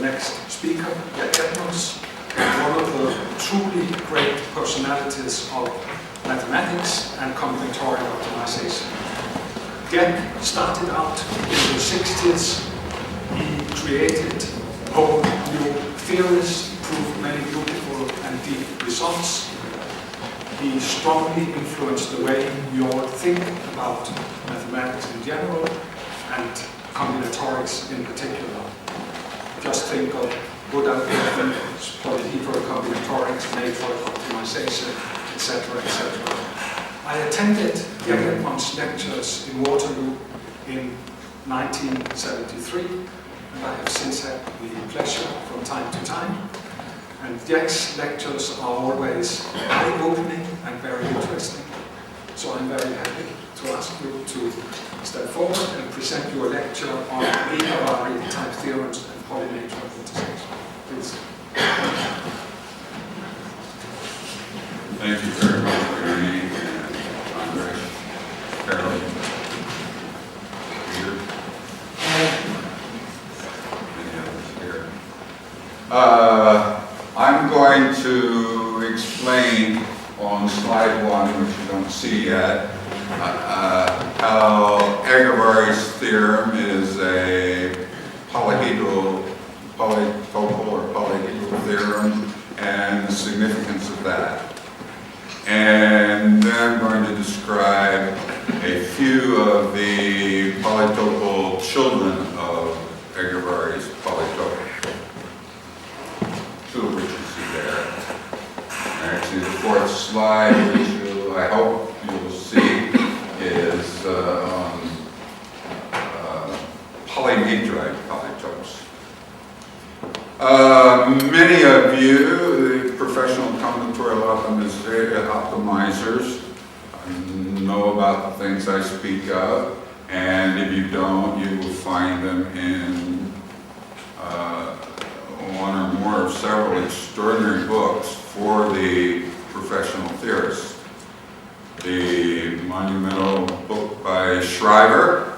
next speaker, Edmonds, one of the truly great personalities of mathematics and combinatorial optimization. Jack started out in the 60s. He created whole new theories, proved many beautiful and deep results. He strongly influenced the way we all think about mathematics in general and combinatorics in particular. Just think of good algorithms, polyhedral combinatorics, matrix optimization, etc., etc. I attended Edmonds' lectures in Waterloo in 1973, and I have since had the pleasure from time to time. And Jack's lectures are always eye-opening and very interesting. So I'm very happy to ask you to step forward and present your lecture on Egerváry-type theorems and polymatroid integration. Please. Thank you very much, Ernie and Andre, Carol, Peter, many others here. I'm going to explain on slide 1, which you don't see yet, how Egerváry's theorem is a polyhedral, polytotal or polyhedral theorem and the significance of that. And then I'm going to describe a few of the polytotal children of Egerváry's polytotal. Two of which you see there. Actually, the fourth slide, which I hope you will see, is on polymatroid polytopes. Many of you, the professional combinatorial optimizers, know about the things I speak of, and if you don't, you will find them in one or more of several extraordinary books for the professional theorists. The monumental book by Schreiber,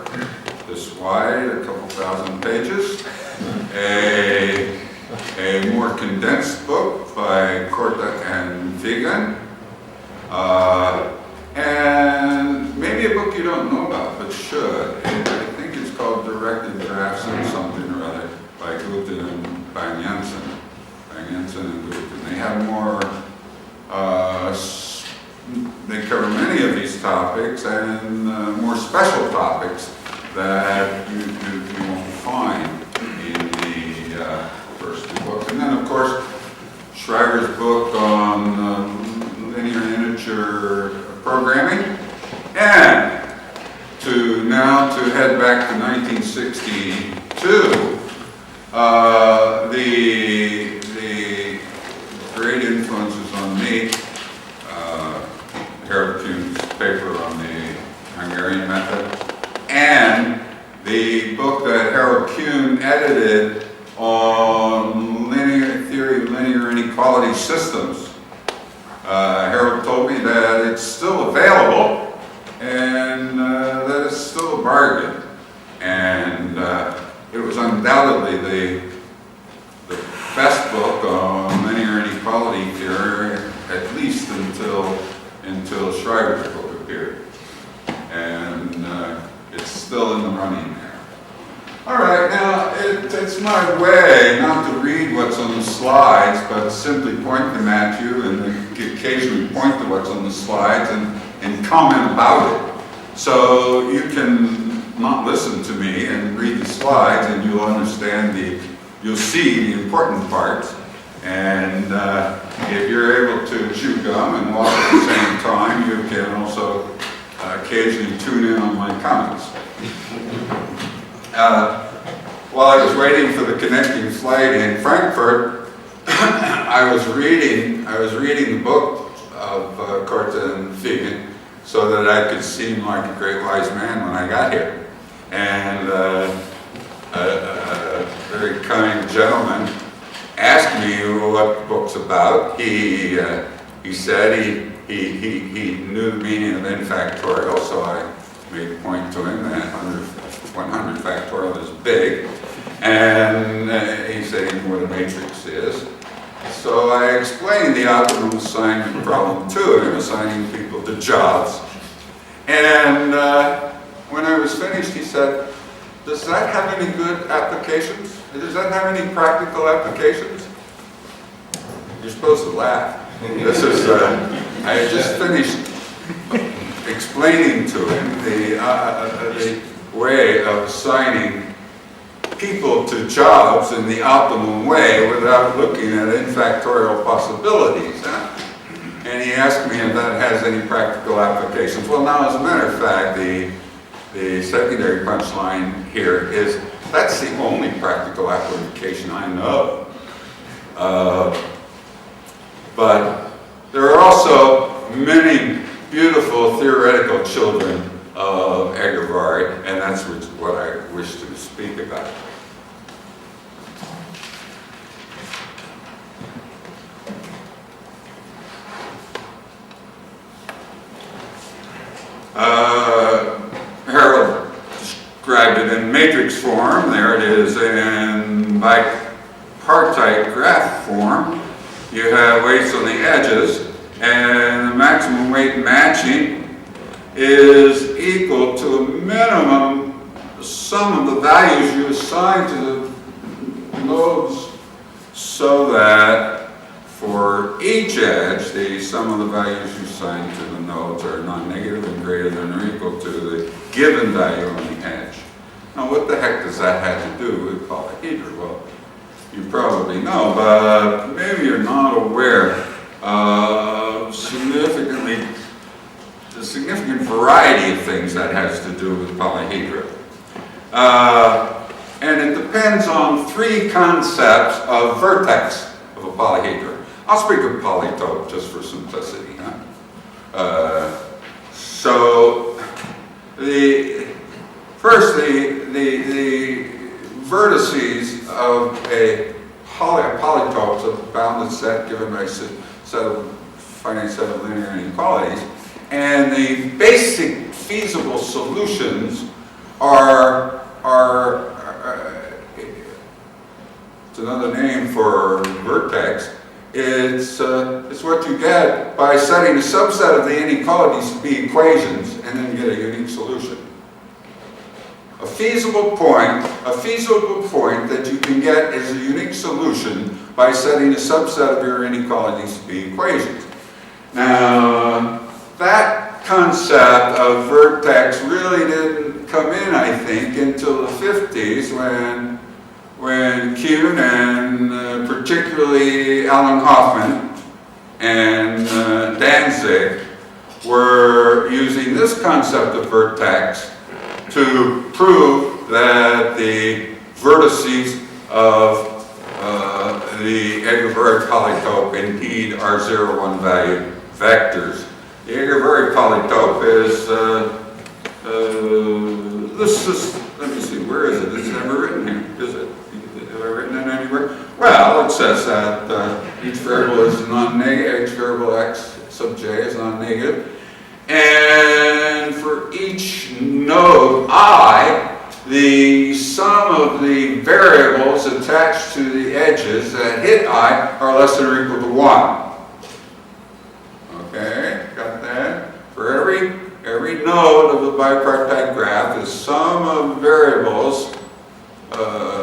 this wide, a couple thousand pages. A more condensed book by Korte and Vegan. And maybe a book you don't know about, but should. I think it's called Directed Drafts or something or other by Guten and by Jensen. And Guten. They have more, they cover many of these topics and more special topics that you won't find in the first two books. And then, of course, Schreiber's book on linear integer programming. And now to head back to 1962, the great influences on me, Harold Kuhn's paper on the Hungarian method, and the book that Harold Kuhn edited on linear theory of linear inequality systems. Harold told me that it's still available and that it's still a bargain. And it was undoubtedly the best book on linear inequality theory, at least until Schreiber's book appeared. And it's still in the running there. All right, now it's my way not to read what's on the slides, but simply point them at you and occasionally point to what's on the slides and comment about it. So you can not listen to me and read the slides, and you'll understand you'll see the important parts. And if you're able to chew gum and walk at the same time, you can also occasionally tune in on my comments. While I was waiting for the connecting flight in Frankfurt, I was reading the book of Korte and Vegan so that I could seem like a great wise man when I got here. And a very kind gentleman asked me what the book's about. He said he knew the meaning of n factorial, so I made a point to him that 100 factorial is big. And he said, stating what a matrix is. So I explained the optimum assignment problem to him, assigning people to jobs. And when I was finished, he said, does that have any good applications? Does that have any practical applications? You're supposed to laugh. This is, I had just finished explaining to him the way of assigning people to jobs in the optimum way without looking at n-factorial possibilities. And he asked me if that has any practical applications. Well, now, as a matter of fact, the secondary punchline here is that's the only practical application I know. But there are also many beautiful theoretical children of Egerváry, and that's what I wish to speak about. Harold described it in matrix form. There it is in bipartite graph form. You have weights on the edges, and the maximum weight matching is equal to a minimum sum of the values you assign to the nodes, so that for each edge, the sum of the values you assign to the nodes are non-negative and greater than or equal to the given value on the edge. Now, what the heck does that have to do with polyhedra? Well, you probably know, but maybe you're not aware of the significant variety of things that has to do with polyhedra. And it depends on three concepts of vertex of a polyhedra. I'll speak of polytope just for simplicity. So the vertices of a polytope, so a bounded set given by a finite set of linear inequalities, and the basic feasible solutions are it's another name for vertex. It's what you get by setting a subset of the inequalities to be equations and then get a unique solution. A feasible point that you can get is a unique solution by setting a subset of your inequalities to be equations. Now, that concept of vertex really didn't come in, I think, until the 50s when Kuhn and particularly Alan Hoffman and Danzig were using this concept of vertex to prove that the vertices of the Egerváry polytope indeed are 0, 1 valued vectors. The Egerváry polytope is, let me see, where is it? It's never written here, is it? Have I written it anywhere? Well, it says that each variable is non-negative, each variable x sub j is non-negative. And for each node I, the sum of the variables attached to the edges that hit I are less than or equal to 1. Okay, got that? For every node of the bipartite graph, the sum of variables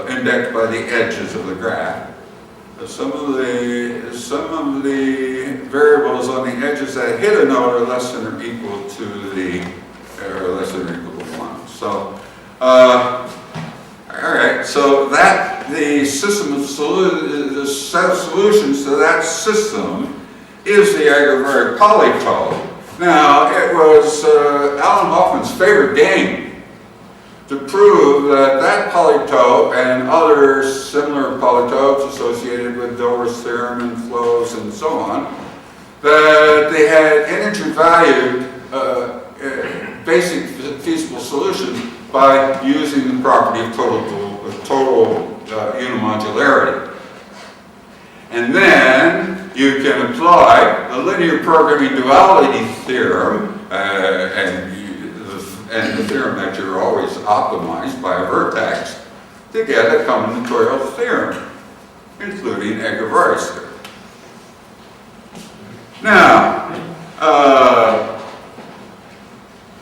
indexed by the edges of the graph. Some of the variables on the edges that hit a node are less than or equal to less than or equal to 1. So, all right. So that the system of the set of solutions to that system is the Egerváry polytope. Now, it was Alan Hoffman's favorite game to prove that that polytope and other similar polytopes associated with Dilworth's theorem and flows and so on, that they had integer-valued basic feasible solutions by using the property of total unimodularity. And then you can apply the linear programming duality theorem and the theorem that you're always optimized by a vertex to get a combinatorial theorem. including Egerváry's theorem. Now,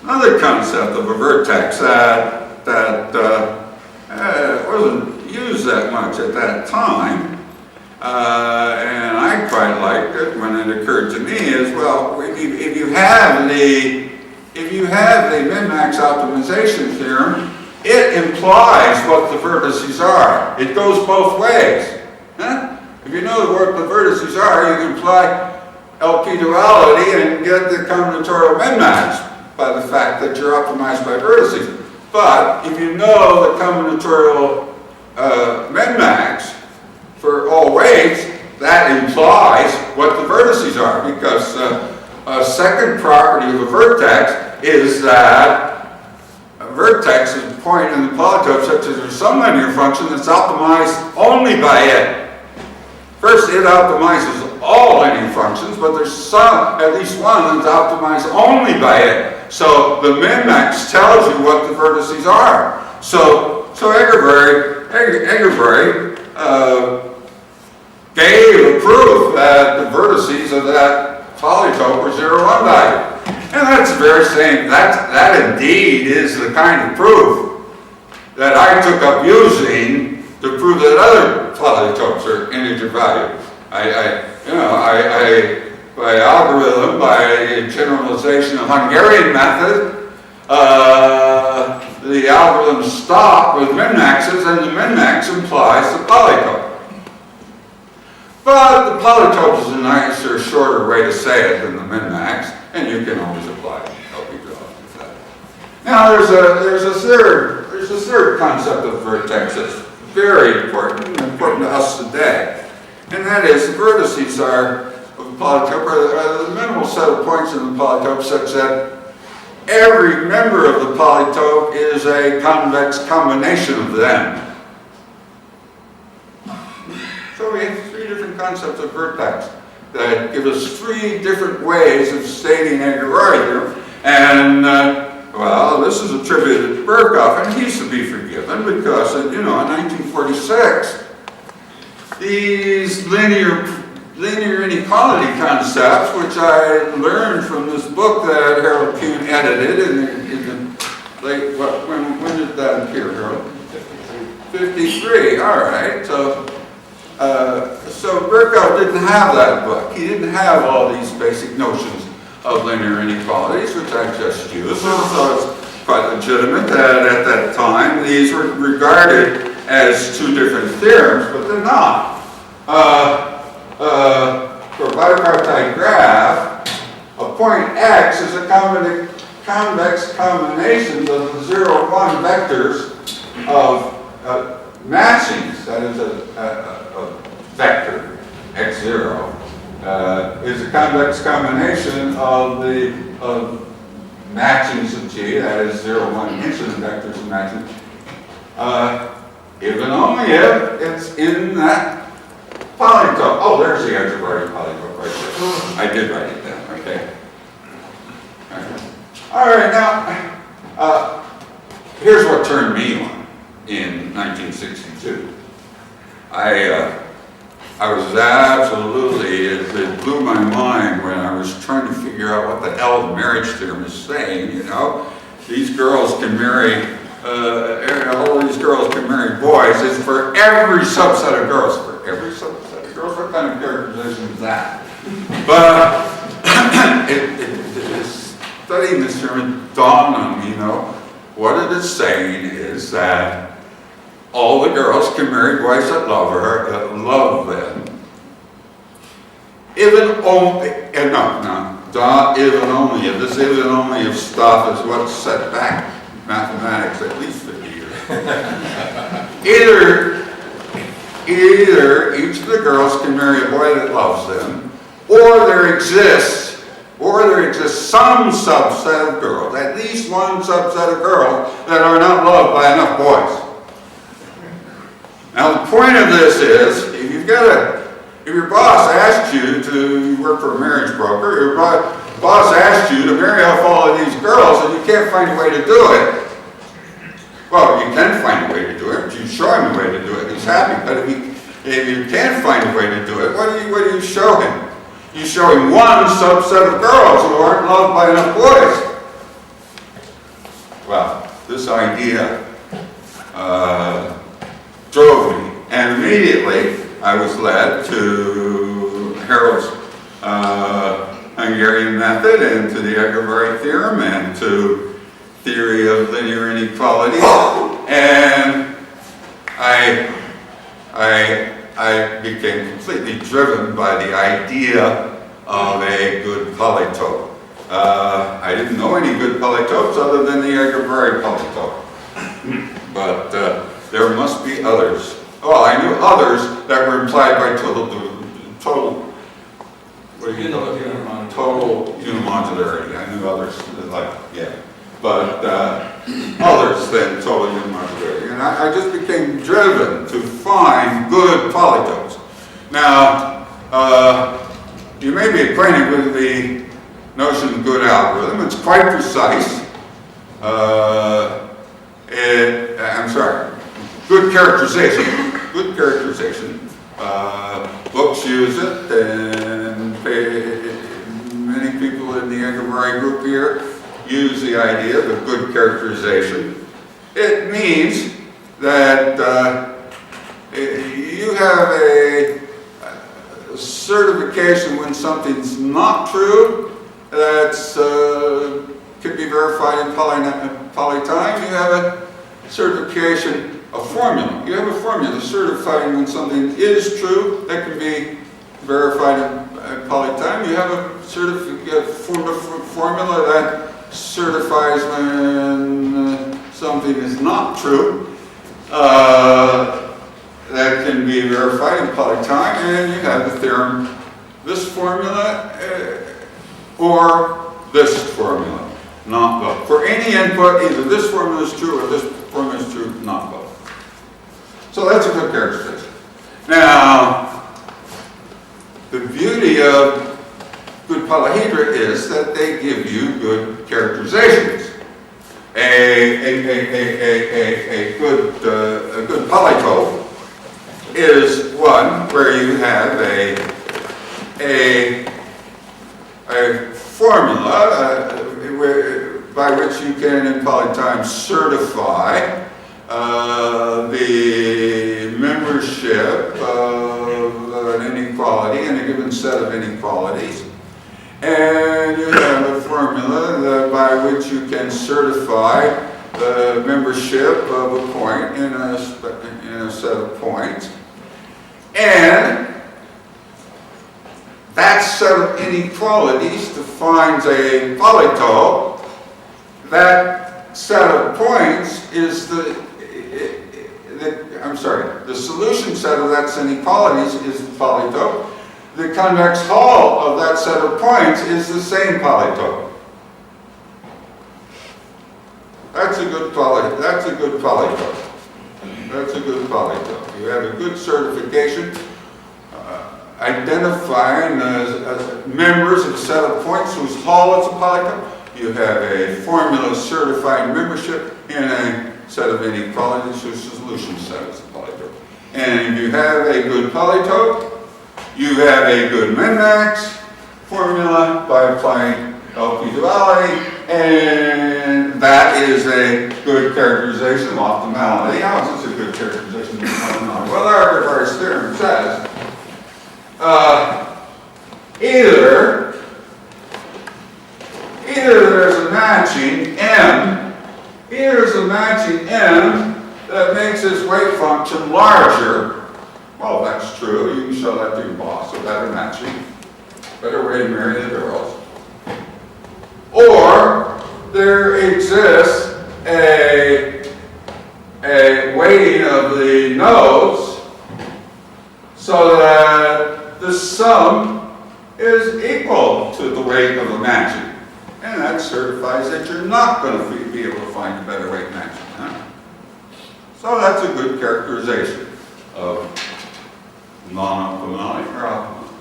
another concept of a vertex that wasn't used that much at that time, and I quite liked it when it occurred to me, is, well, if you have the min-max optimization theorem, it implies what the vertices are. It goes both ways. Huh? If you know what the vertices are, you can apply LP duality and get the combinatorial min-max by the fact that you're optimized by vertices. But if you know the combinatorial min-max for all weights, that implies what the vertices are, because a second property of a vertex is that a vertex is a point in the polytope such that there's some linear function that's optimized only by it. First, it optimizes all linear functions, but there's some, at least one, that's optimized only by it. So the min-max tells you what the vertices are. So Egerváry gave a proof that the vertices of that polytope were 0, 1 value. And that's the very same, that indeed is the kind of proof that I took up using to prove that other polytopes are integer values. By algorithm, by generalization of Hungarian method, the algorithm stopped with min-maxes, and the min-max implies the polytope. But the polytope is a nicer, shorter way to say it than the min-max, and you can always apply LP duality to that. Now there's a third concept of vertex that's very important to us today, and that is the vertices of the polytope are the minimal set of points in the polytope such that every member of the polytope is a convex combination of them. So we have three different concepts of vertex that give us three different ways of stating Egerváry theorem. And, well, this is attributed to Birkhoff, and he's to be forgiven because, in 1946, these linear inequality concepts, which I learned from this book that Harold Kuhn edited in the late, when did that appear, Harold? 53, all right. So Birkhoff didn't have that book. He didn't have all these basic notions of linear inequalities, which I just used. So it's quite legitimate that at that time these were regarded as two different theorems, but they're not. For a bipartite graph, a point X is a convex combination of the 0, 1 vectors of matchings. That is a vector, x0, is a convex combination of matchings of G, that is 0, 1 incident vectors of matching, if and only if it's in that polytope. Oh, there's the Egerváry polytope right there. I did write it down, okay. All right, now, here's what turned me on in 1962. I was absolutely, it blew my mind when I was trying to figure out what the hell the marriage theorem is saying, These girls can marry, all these girls can marry boys. It's for every subset of girls. For every subset of girls? What kind of characterization is that? But studying this theorem dawned on me, what it is saying is that all the girls can marry boys that love her, that love them. Even only, if and only if, this even only if stuff is what set back mathematics at least 50 years. Either each of the girls can marry a boy that loves them, or there exists some subset of girls, at least one subset of girls, that are not loved by enough boys. Now the point of this is, if your boss asked you to work for a marriage broker, your boss asked you to marry off all of these girls and you can't find a way to do it, well, you can find a way to do it, but you show him a way to do it, he's happy. But if you can't find a way to do it, what do you show him? You show him one subset of girls who aren't loved by enough boys. Well, this idea drove me, and immediately I was led to Harold's Hungarian method and to the Egerváry theorem and to theory of linear inequality, and I became completely driven by the idea of a good polytope. I didn't know any good polytopes other than the Egerváry polytope, but there must be others. Well, I knew others that were implied by total unimodularity. I knew others, but others than total unimodularity. And I just became driven to find good polytopes. Now, you may be acquainted with the notion of good algorithm. It's quite precise. Good characterization. Good characterization. Books use it, and many people in the Egerváry group here use the idea of a good characterization. It means that you have a certification when something's not true that's can be verified in polytime. You have a certification, a formula. You have a formula certifying when something is true that can be verified in polytime. You have a formula that certifies when something is not true that can be verified in polytime, and you have the theorem, this formula or this formula, not both. For any input, either this formula is true or this formula is true, not both. So that's a good characterization. Now, the beauty of good polyhedra is that they give you good characterizations. A good polytope is one where you have a formula by which you can in polytime certify the membership of an inequality in a given set of inequalities. And you have a formula by which you can certify the membership of a point in a set of points. And that set of inequalities defines a polytope. That set of points is the solution set of that inequalities is the polytope. The convex hull of that set of points is the same polytope. That's a good polytope. That's a good polytope. You have a good certification identifying members of a set of points whose hull is a polytope. You have a formula certifying membership in a set of inequalities whose solution set is a polytope. And if you have a good polytope, you have a good min-max formula by applying LP duality, and that is a good characterization of optimality. How is this a good characterization of optimality? Well, Egerváry's theorem says either there's a matching M, that makes its weight function larger. Well, that's true. You can show that to your boss, so better matching, better way to marry the girls. Or there exists a weighting of the nodes so that the sum is equal to the weight of the matching. And that certifies that you're not going to be able to find a better weight matching. Huh? So that's a good characterization of non-optimality or optimality.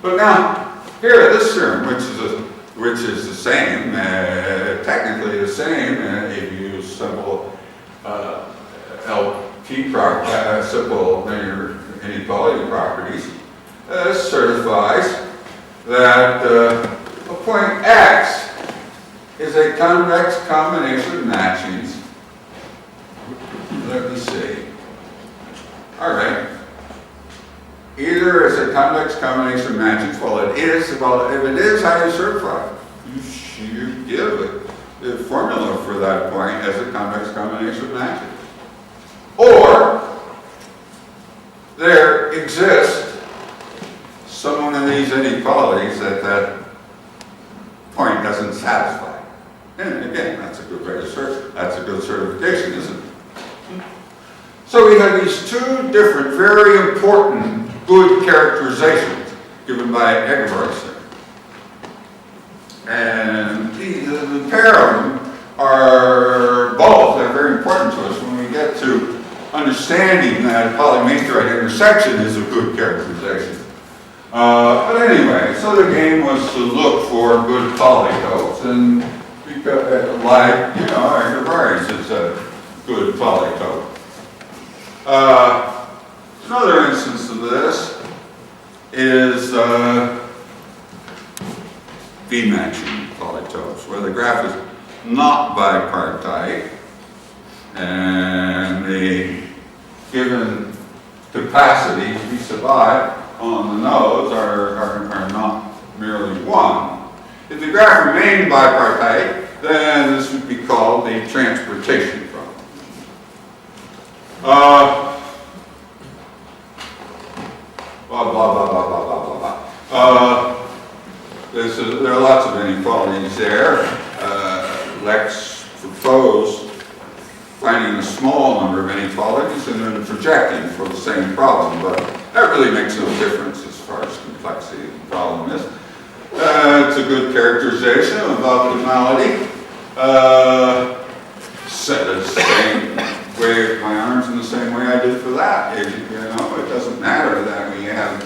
But now, here this theorem, which is the same, technically the same, if you use simple LP simple linear inequality properties, certifies that a point X is a convex combination of matchings. Let me see. All right. Either it's a convex combination of matchings. Well, it is. Well, if it is, how you certify it? You give it the formula for that point as a convex combination of matchings. Or there exists some one of these inequalities that that point doesn't satisfy. And again, that's a good way to search. That's a good certification, isn't it? So we have these two different, very important, good characterizations given by Egerváry-type. And the pair of them are both, they're very important to us when we get to understanding that polymatroid intersection is a good characterization. But anyway, so the game was to look for good polytopes, and because, like, you know, Egerváry's is a good polytope. Another instance of this is V-matching polytopes, where the graph is not bipartite, and the given capacity V sub I on the nodes are not merely one. If the graph remained bipartite, then this would be called the transportation problem. Blah, blah, blah, blah, blah, blah, blah, blah. There are lots of inequalities there. Lex proposed finding a small number of inequalities and then projecting for the same problem, but that really makes no difference as far as complexity of the problem is. It's a good characterization of optimality. Set the same, wave my arms in the same way I did for that. You know, it doesn't matter that we have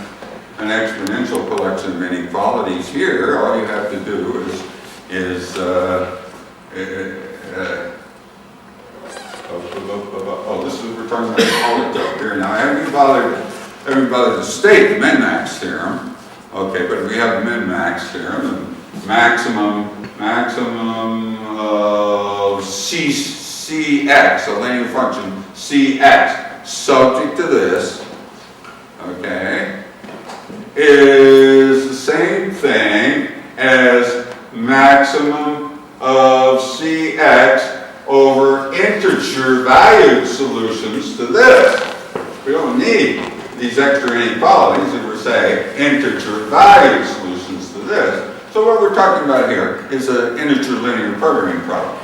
an exponential collection of inequalities here. All you have to do is this is, we're talking about the polytope here. Now, I haven't bothered to state the min-max theorem. Okay, but we have the min-max theorem, the maximum of Cx, a linear function Cx, subject to this, okay, is the same thing as maximum of Cx over integer valued solutions to this. We don't need these extra inequalities if we're saying integer valued solutions to this. So what we're talking about here is an integer linear programming problem.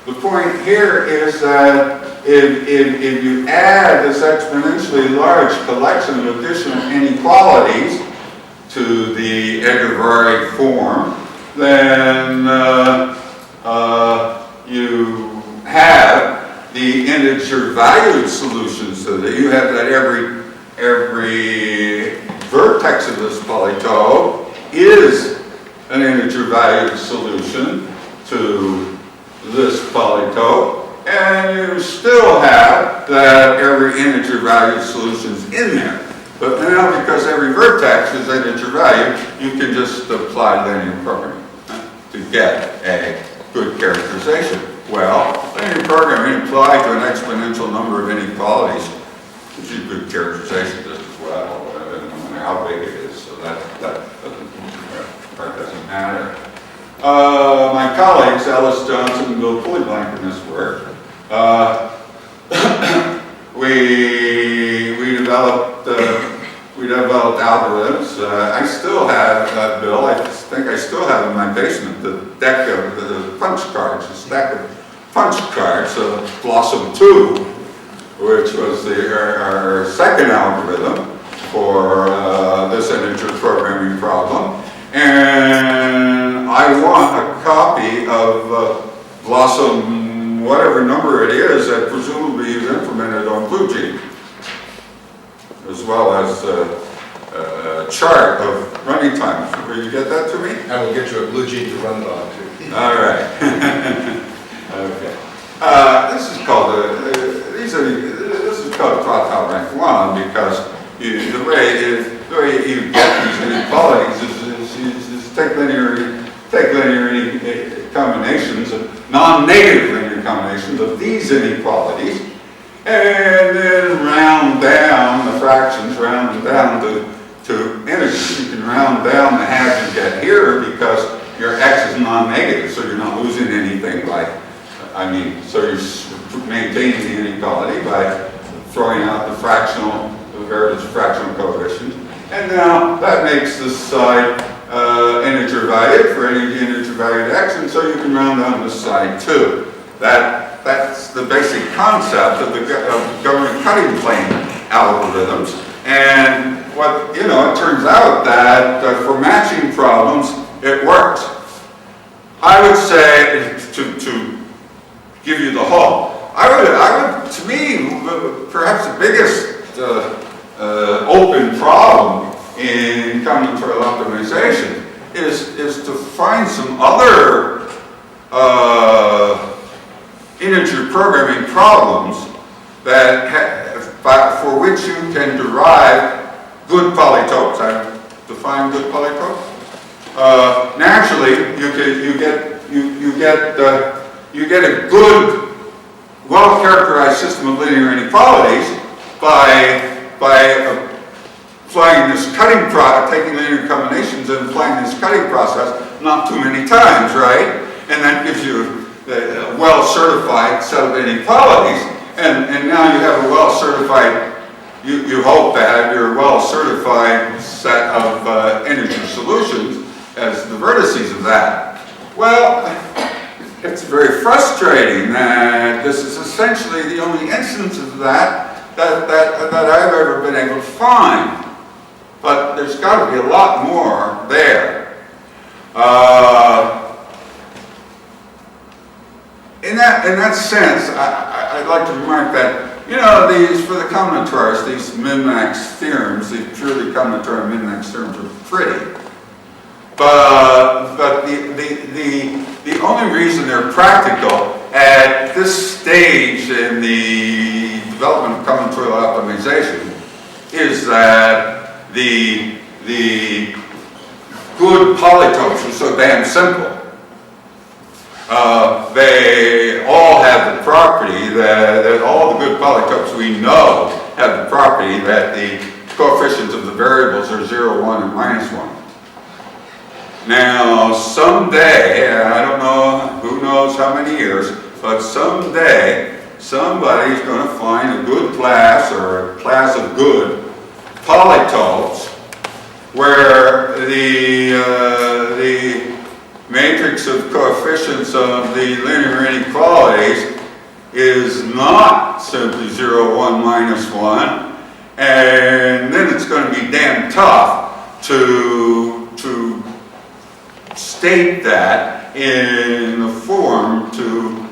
The point here is that if you add this exponentially large collection of additional inequalities to the Egerváry form, then you have the integer valued solutions to that. You have that every vertex of this polytope is an integer valued solution to this polytope, and you still have that every integer valued solutions in there. But now, because every vertex is integer valued, you can just apply linear programming to get a good characterization. Well, linear programming applied to an exponential number of inequalities gives you good characterization just as well, no matter how big it is. So that doesn't matter. My colleagues, Alice Johnson and Bill Pullyblank, in this work, we developed algorithms. I still have, Bill, I think I still have in my basement the deck of the punch cards, a stack of punch cards of Blossom 2, which was our second algorithm for this integer programming problem. And I want a copy of Blossom, whatever number it is, that presumably is implemented on BlueGene, as well as a chart of running times. Will you get that to me? I will get you a BlueGene to run it on too. All right. Okay. This is called Total Rank 1 because the way you get these inequalities is take linear combinations, non-negative linear combinations of these inequalities, and then round down the fractions, round them down to integers. You can round down the halves you get here because your x is non-negative, so you're not losing anything so you're maintaining the inequality by throwing out the variables fractional coefficients. And now that makes this side integer valued for any integer valued x, and so you can round down this side too. That's the basic concept of the government cutting plane algorithms. And it turns out that for matching problems, it works. I would say, to give you the whole, to me, perhaps the biggest open problem in combinatorial optimization is to find some other integer programming problems for which you can derive good polytopes. I define good polytopes. Naturally, you get a good, well-characterized system of linear inequalities by applying this cutting process, taking linear combinations and applying this cutting process not too many times, right? And that gives you a well-certified set of inequalities, and now you have a well-certified, you hope to have your well-certified set of integer solutions as the vertices of that. Well, it's very frustrating that this is essentially the only instance of that I've ever been able to find. But there's got to be a lot more there. In that sense, I'd like to remark that, these, for the combinatorists, these min-max theorems, these purely combinatorial min-max theorems are pretty. But the only reason they're practical at this stage in the development of combinatorial optimization is that the good polytopes are so damn simple. They all have the property that all the good polytopes we know have the property that the coefficients of the variables are 0, 1, and -1. Now, someday, I don't know, who knows how many years, but someday somebody's going to find a good class or a class of good polytopes where the matrix of coefficients of the linear inequalities is not simply 0, 1, -1, and then it's going to be damn tough to state that in a form to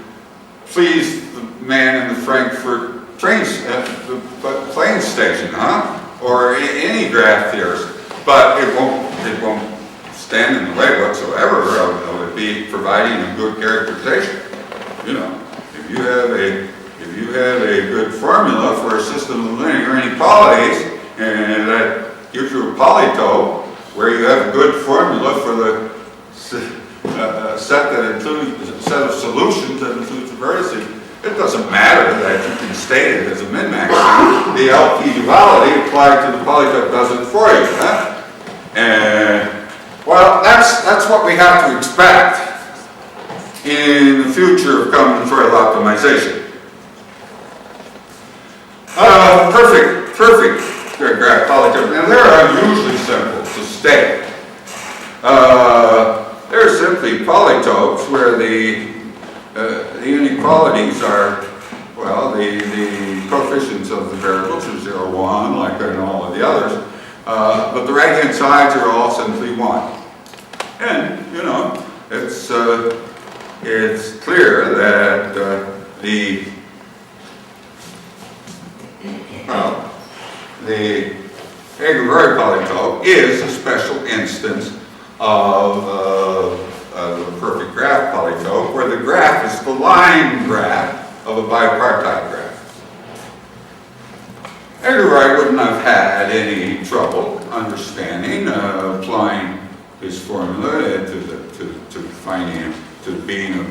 please the man in the Frankfurt plane station, or any graph theorist. But it won't stand in the way whatsoever of it be providing a good characterization. If you have a good formula for a system of linear inequalities, and that gives you a polytope where you have a good formula for the set of solutions that includes the vertices, it doesn't matter that you can state it as a min-max. The LP duality applied to the polytope does it for you. And well, that's what we have to expect in the future of combinatorial optimization. Perfect graph polytope. Now they're unusually simple to state. They're simply polytopes where the inequalities are, well, the coefficients of the variables are 0, 1, like in all of the others, but the right-hand sides are all simply 1. And, it's clear that the Egerváry polytope is a special instance of a perfect graph polytope, where the graph is the line graph of a bipartite graph. Egerváry wouldn't have had any trouble understanding, applying his formula to finding, to being a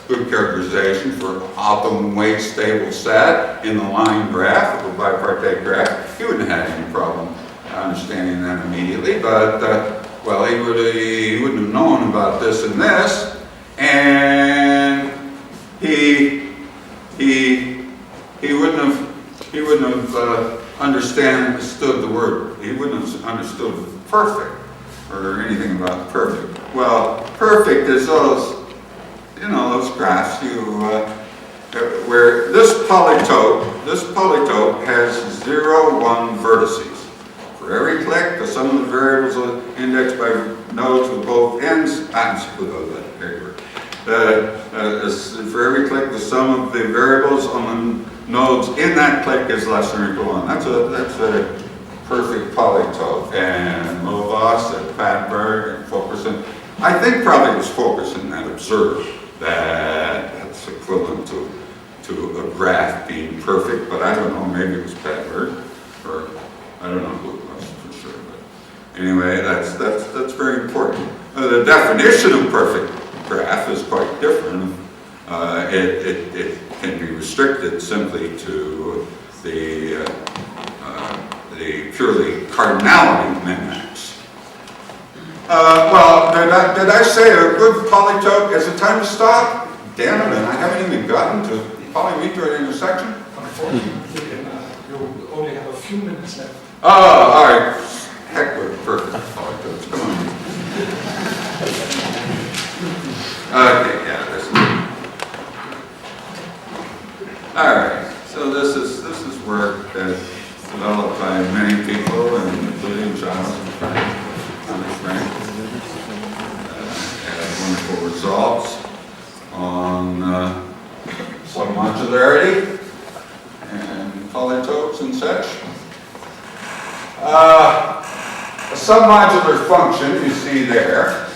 good characterization for optimum weight stable set in the line graph of a bipartite graph. He wouldn't have had any problem understanding that immediately, but well, he wouldn't have known about this and this, and he wouldn't have understood the word. He wouldn't have understood perfect or anything about perfect. Well, perfect is those, you know, those graphs where this polytope has 0, 1 vertices. For every click, the sum of the variables indexed by nodes with both ends. For every click, the sum of the variables on the nodes in that click is less than or equal to 1. That's a perfect polytope. And Lovas and Padberg and Fulkerson, I think probably it was Fulkerson that observed that that's equivalent to a graph being perfect, but I don't know, maybe it was Padberg, or I don't know who it was for sure. But anyway, that's very important. The definition of perfect graph is quite different. It can be restricted simply to the purely cardinality min-max. Well, did I say a good polytope? Is it time to stop? Damn it, and I haven't even gotten to polymatroid intersection. Unfortunately, you only have a few minutes left. Oh, all right. Heck with perfect polytopes. Come on. Okay, yeah, this is. All right. So this is work that's developed by many people, including Giles and Frank. Had wonderful results on submodularity and polytopes and such. A submodular function you see there.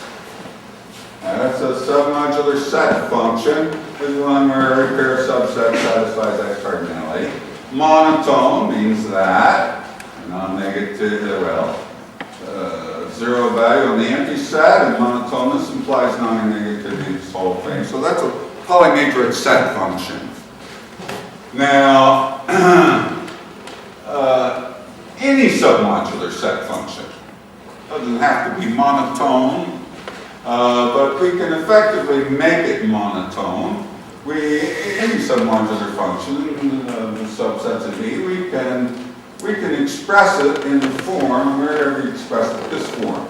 That's a submodular set function. This is one where every pair of subsets satisfies X cardinality. Monotone means that non-negative, well, zero value on the empty set, and monotonous implies non-negativity of this whole thing. So that's a polymatroid set function. Now, any submodular set function doesn't have to be monotone, but we can effectively make it monotone. Any submodular function, the subsets of E, we can express it in the form, wherever you express it, this form.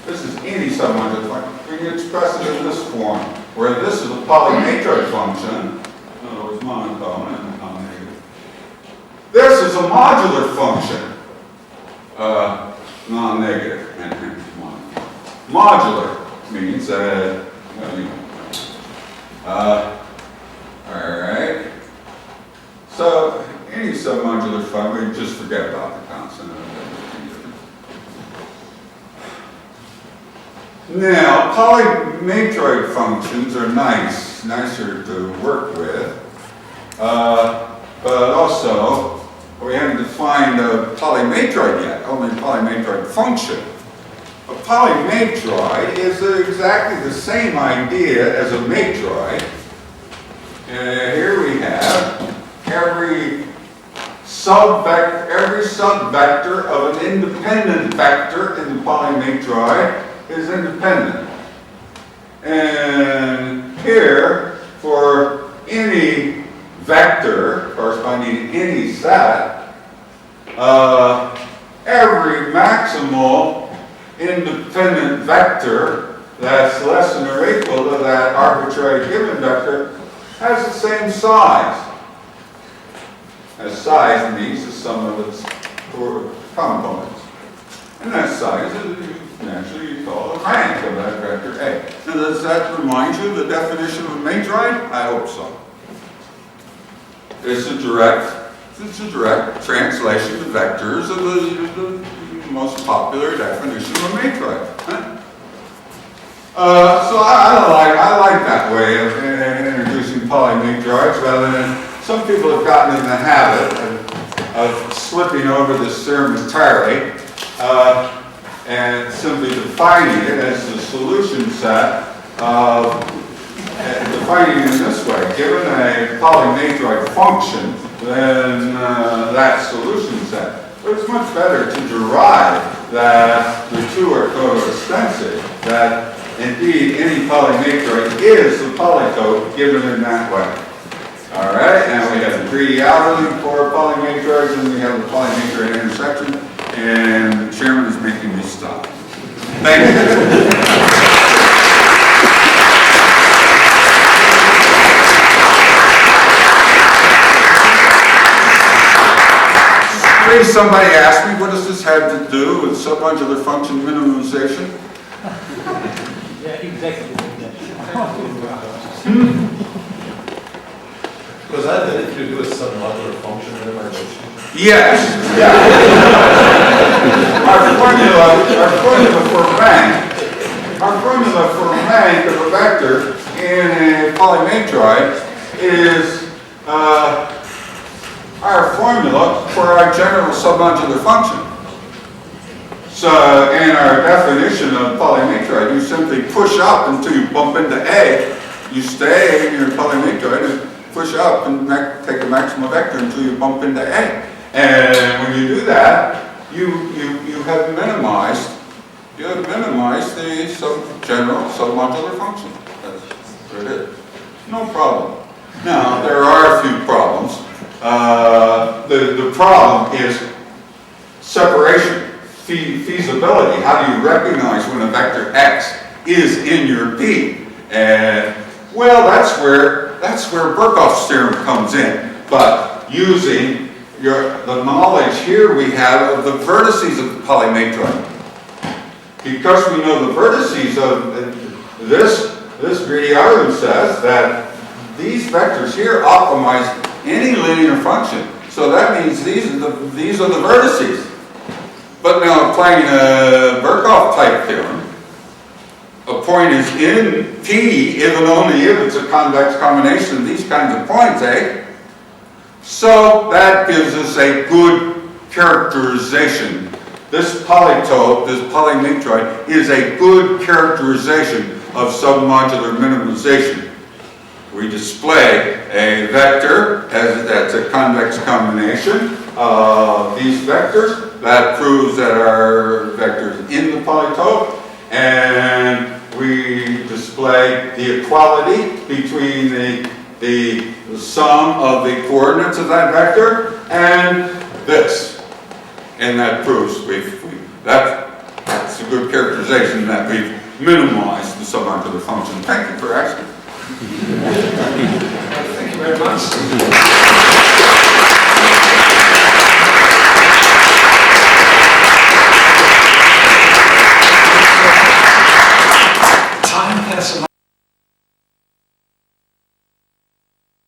This is any submodular function. We can express it in this form, where this is a polymatroid function, in other words, monotone and non-negative. This is a modular function, non-negative and monotone. Modular means all right. So any submodular function, we just forget about the constant. Now, polymatroid functions are nicer to work with, but also we haven't defined a polymatroid yet, only a polymatroid function. A polymatroid is exactly the same idea as a matroid. Here we have every subvector of an independent vector in the polymatroid is independent. And here, for any vector corresponding to any set, every maximal independent vector that's less than or equal to that arbitrary given vector has the same size. As size means the sum of its components. And that size is naturally called the rank of that vector A. Now, does that remind you of the definition of a matroid? I hope so. It's a direct translation of vectors of the most popular definition of a matroid. Huh? So I like that way of introducing polymatroids rather than some people have gotten in the habit of slipping over this theorem entirely and simply defining it as the solution set of, defining it in this way. Given a polymatroid function, then that solution set. But it's much better to derive that the two are coextensive, that indeed any polymatroid is the polytope given in that way. All right, and we have the greedy algorithm for polymatroids, and we have the polymatroid intersection, and the chairman is making me stop. Thank you. Please, somebody ask me, what does this have to do with submodular function minimization? Yeah, exactly. Was that anything to do with some modular function minimization? Yes. Yeah. Our formula for rank of a vector in a polymatroid is our formula for our general submodular function. So in our definition of polymatroid, you simply push up until you bump into A. You stay in your polymatroid and push up and take the maximum vector until you bump into A. And when you do that, you have minimized the general submodular function. That's what it is. No problem. Now, there are a few problems. The problem is separation, feasibility. How do you recognize when a vector X is in your P? And well, that's where Birkhoff's theorem comes in. But using the knowledge here we have of the vertices of the polymatroid. Because we know the vertices of this greedy algorithm says that these vectors here optimize any linear function. So that means these are the vertices. But now applying a Birkhoff-type theorem, a point is in P if and only if it's a convex combination of these kinds of points, eh? So that gives us a good characterization. This polytope, this polymatroid, is a good characterization of submodular minimization. We display a vector that's a convex combination of these vectors. That proves that our vector is in the polytope. And we display the equality between the sum of the coordinates of that vector and this. And that proves that's a good characterization that we've minimized the submodular function. Thank you for asking. Thank you very much.